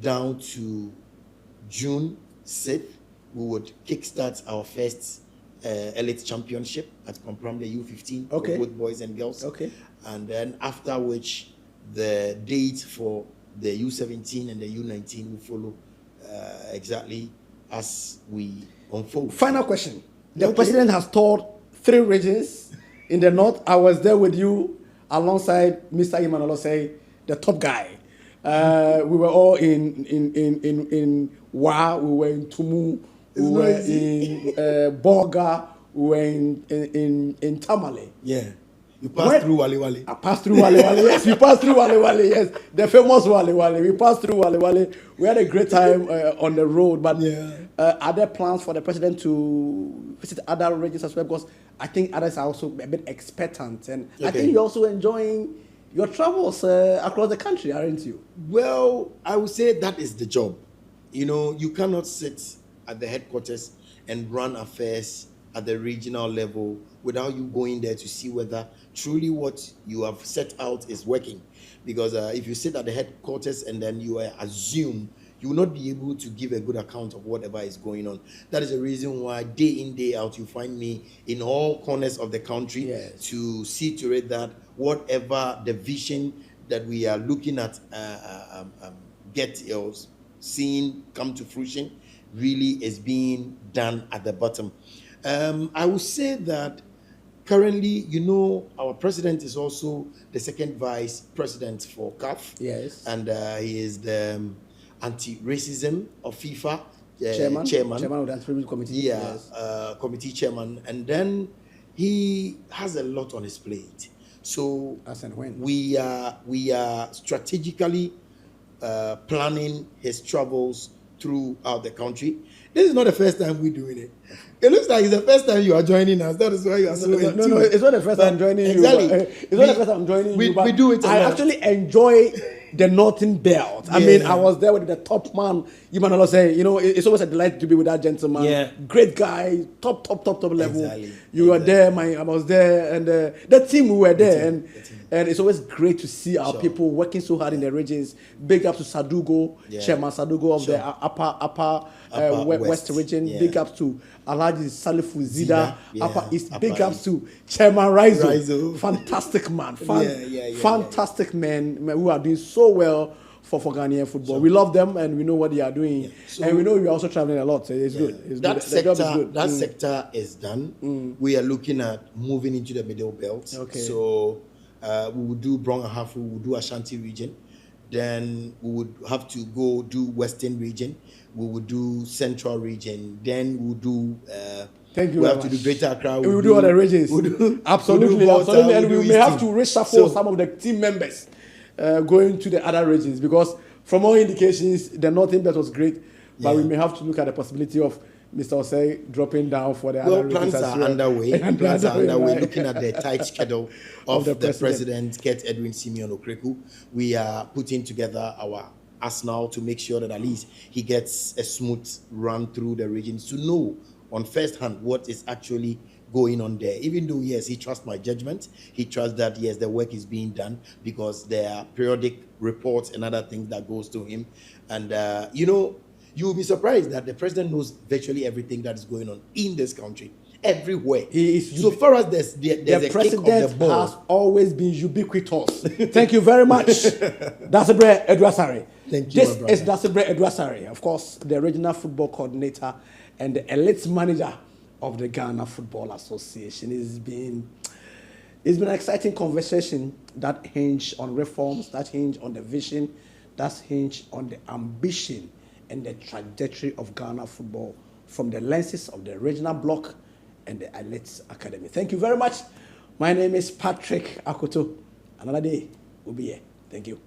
down to June 6th, we would kickstart our first elite championship at Compram, the U15, for both boys and girls. Okay. And then after which, the date for the U17 and the U19 will follow exactly as we unfold. Final question. The president has toured 3 regions in the north. I was there with you alongside Mr. Emmanuel Osei, the top guy. We were all in Wa, we were in Tumu, we were in Borga, we were in Tamale. Yeah. You passed through Wale Wale. I passed through Wale Wale, yes. We passed through Wale Wale, yes. The famous Wale Wale. We passed through Wale Wale. We had a great time on the road. But are there plans for the president to visit other regions as well? Because I think others are also a bit expectant. And I think you're also enjoying your travels across the country, aren't you? Well, I would say that is the job. You know, you cannot sit at the headquarters and run affairs at the regional level without you going there to see whether truly what you have set out is working. Because if you sit at the headquarters and then you assume, you will not be able to give a good account of whatever is going on. That is the reason why day in, day out, you find me in all corners of the country to see to it that whatever the vision that we are looking at get or seeing come to fruition really is being done at the bottom. I would say that currently, you know, our president is also the second vice president for CAF. Yes. And he is the anti-racism of FIFA chairman of the anti-racism committee. Yeah, committee chairman. And then he has a lot on his plate. So as and when we are strategically planning his travels throughout the country. This is not the first time we're doing it. It looks like it's the first time you are joining us. That is why you are so into No, it's not the first time I'm joining exactly. you. It's not the first time I'm joining you. But we do it a I lot. actually enjoy the Northern Belt. I mean, I was there with the top man, Emmanuel say, you know, it's always a delight to be with that gentleman. Yeah. Great guy, top level. Exactly. You were there, I was there, and the team, we were there. And it's always great to see our people working so hard in the regions. Big up to Sadugo, Chairman Sadugo of the upper West region. Big up to Alhaji Salifu Zida, Upper East. Big ups to Chairman Raizo. Fantastic man. Fantastic men who are doing so well for Ghanaian football. We love them and we know what they are doing. So, and we know we are also traveling a lot. So it's good. It's that good. sector, the job is good. That sector is done. We are looking at moving into the middle belt. Okay. So we will do Brong and Hafu, we will do Ashanti region. Then we would have to go do Western region. We would do Central region. Then we'll do. Thank you. We have to do Greater Accra. We will do other regions. Absolutely. And we may have to reshuffle some of the team members going to the other regions because from all indications, the Northern Belt was great, but we may have to look at the possibility of Mr. Osei dropping down for the other regions. Plans are underway. Plans are underway. Looking at the tight schedule of the president, Kurt Edwin Simeon Okreku, we are putting together our arsenal to make sure that at least he gets a smooth run through the regions to know on first hand what is actually going on there. Even though, yes, he trusts my judgment, he trusts that, yes, the work is being done because there are periodic reports and other things that goes to him. And, you know, you will be surprised that the president knows virtually everything that is going on in this country, everywhere. He is so far as there's a president kick of the ball. has always been ubiquitous. Thank you very much. That's a bread, Edward Asare. Thank you, This my brother. is Asare Asare, of course, the regional football coordinator and the elite manager of the Ghana Football Association. It's been an exciting conversation that hinge on reforms, that hinge on the vision, that hinge on the ambition and the trajectory of Ghana football from the lenses of the regional bloc and the elite academy. Thank you very much. My name is Patrick Akoto. Another day will be here. Thank you.